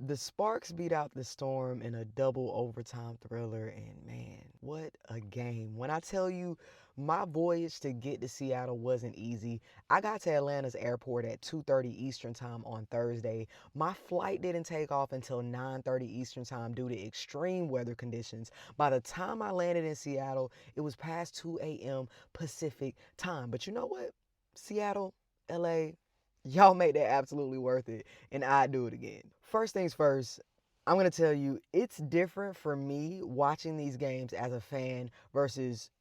The Sparks beat out the Storm in a double overtime thriller, and man, what a game. When I tell you my voyage to get to Seattle wasn't easy, I got to Atlanta's airport at 2:30 Eastern Time on Thursday. My flight didn't take off until 9:30 Eastern Time due to extreme weather conditions. By the time I landed in Seattle, it was past 2 a.m. Pacific Time. But you know what? Seattle, LA, y'all made that absolutely worth it, and I'd do it again. First things first, I'm going to tell you it's different for me watching these games as a fan versus,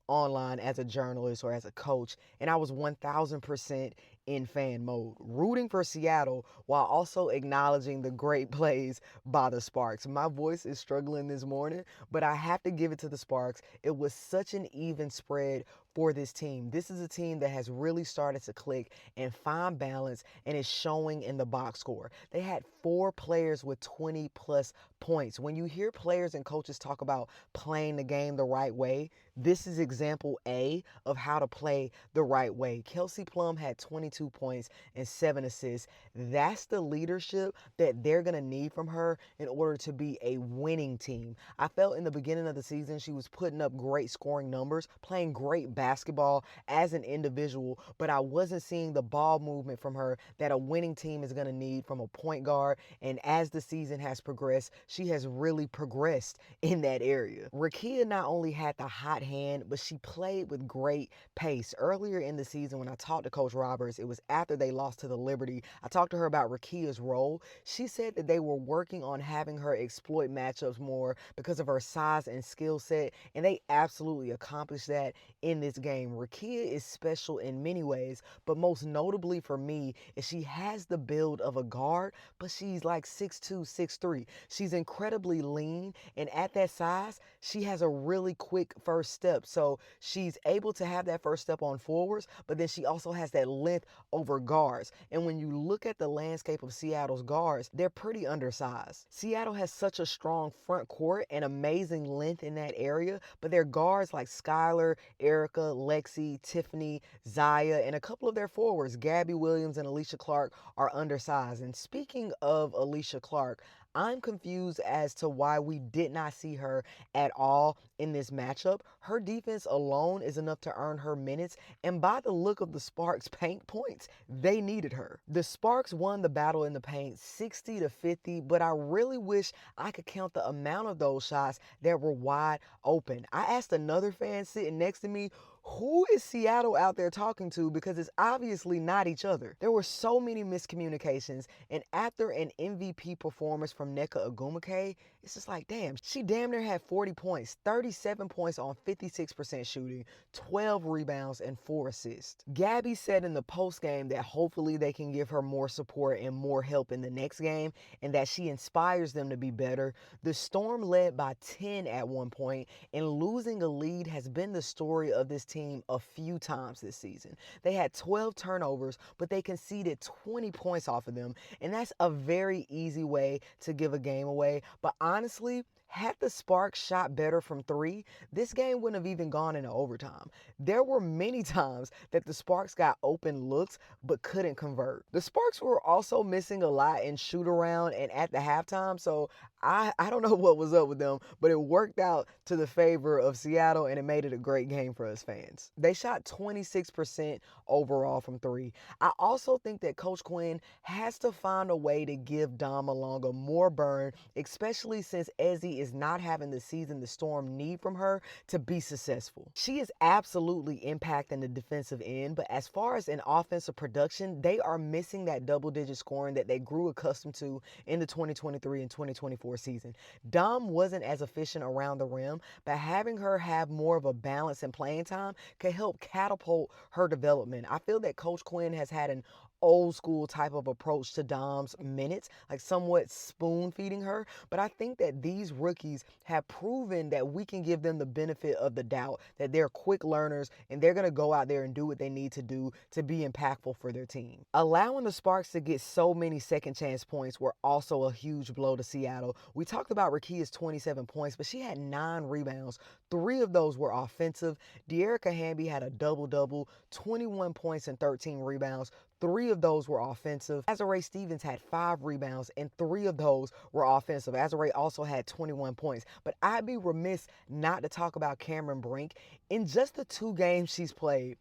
online as a journalist or as a coach. And I was 1000% in fan mode, rooting for Seattle while also acknowledging the great plays by the Sparks. My voice is struggling this morning, but I have to give it to the Sparks. It was such an even spread for this team. This is a team that has really started to click and find balance and is showing in the box score. They had 4 players with 20 plus points. When you hear players and coaches talk about playing the game the right way, this is example A of how to play the right way. Kelsey Plum had 22 points and 7 assists. That's the leadership that they're going to need from her in order to be a winning team. I felt in the beginning of the season she was putting up great scoring numbers, playing great basketball as an individual, but I wasn't seeing the ball movement from her that a winning team is going to need from a point guard. And as the season has progressed, she has really progressed in that area. Rickea not only had the hot hand, but she played with great pace. Earlier in the season, when I talked to Coach Roberts, it was after they lost to the Liberty. I talked to her about Rickea's role. She said that they were working on having her exploit matchups more because of her size and skill set, and they absolutely accomplished that in this game. Rickea is special in many ways, but most notably for me is she has the build of a guard, but she's like 6'2", 6'3". She's incredibly lean, and at that size, she has a really quick first step. So she's able to have that first step on forwards, but then she also has that length over guards. And when you look at the landscape of Seattle's guards, they're pretty undersized. Seattle has such a strong front court and amazing length in that area, but their guards like Skylar, Erica, Lexi, Tiffany, Zaya, and a couple of their forwards, Gabby Williams and Alysha Clark, are undersized. And speaking of Alysha Clark, I'm confused as to why we did not see her at all in this matchup. Her defense alone is enough to earn her minutes, and by the look of the Sparks' paint points, they needed her. The Sparks won the battle in the paint 60-50, but I really wish I could count the amount of those shots that were wide open. I asked another fan sitting next to me, who is Seattle out there talking to? Because it's obviously not each other. There were so many miscommunications, and after an MVP performance from Nneka Ogwumike, it's just like, damn, she damn near had 40 points, 37 points on 56% shooting, 12 rebounds, and 4 assists. Gabby said in the postgame that hopefully they can give her more support and more help in the next game, and that she inspires them to be better. The Storm led by 10 at one point, and losing a lead has been the story of this team a few times this season. They had 12 turnovers, but they conceded 20 points off of them, and that's a very easy way to give a game away. But honestly, had the Sparks shot better from 3, this game wouldn't have even gone into overtime. There were many times that the Sparks got open looks but couldn't convert. The Sparks were also missing a lot in shoot around and at the halftime, so I don't know what was up with them, but it worked out to the favor of Seattle, and it made it a great game for us fans. They shot 26% overall from 3. I also think that Coach Quinn has to find a way to give Dom Malonga more burn, especially since Ezzy is not having the season the Storm need from her to be successful. She is absolutely impacting the defensive end, but as far as an offensive production, they are missing that double-digit scoring that they grew accustomed to in the 2023 and 2024 season. Dom wasn't as efficient around the rim, but having her have more of a balance in playing time could help catapult her development. I feel that Coach Quinn has had an old school type of approach to Dom's minutes, like somewhat spoon feeding her. But I think that these rookies have proven that we can give them the benefit of the doubt, that they're quick learners and they're going to go out there and do what they need to do to be impactful for their team. Allowing the Sparks to get so many second chance points were also a huge blow to Seattle. We talked about Rickea's 27 points, but she had 9 rebounds. 3 of those were offensive. De'Erica Hamby had a double-double, 21 points and 13 rebounds, 3 of those were offensive. Azurá Stevens had 5 rebounds, and 3 of those were offensive. Azurá also had 21 points. But I'd be remiss not to talk about Cameron Brink. In just the 2 games she's played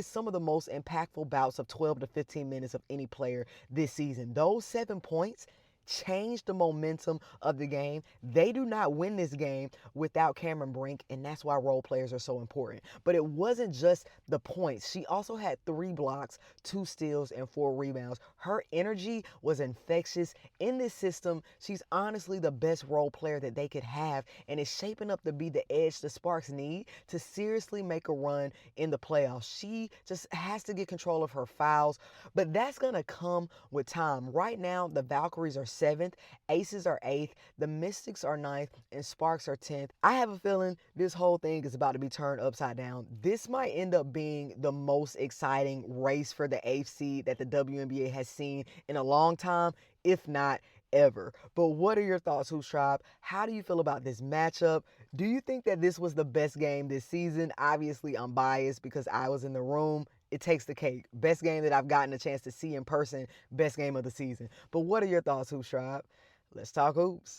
some of the most impactful bouts of 12 to 15 minutes of any player this season. Those 7 points changed the momentum of the game. They do not win this game without Cameron Brink, and that's why role players are so important. But it wasn't just the points. She also had 3 blocks, 2 steals, and 4 rebounds. Her energy was infectious. In this system, she's honestly the best role player that they could have, and it's shaping up to be the edge the Sparks need to seriously make a run in the playoffs. She just has to get control of her fouls, but that's going to come with time. Right now, the Valkyries are 7th, Aces are 8th, the Mystics are 9th, and Sparks are 10th. I have a feeling this whole thing is about to be turned upside down. This might end up being the most exciting race for the 8th seed that the WNBA has seen in a long time, if not ever. But what are your thoughts, Hoops Tribe? How do you feel about this matchup? Do you think that this was the best game this season? Obviously, I'm biased because I was in the room. It takes the cake. Best game that I've gotten a chance to see in person. Best game of the season. But what are your thoughts, Hoops Tribe? Let's talk hoops.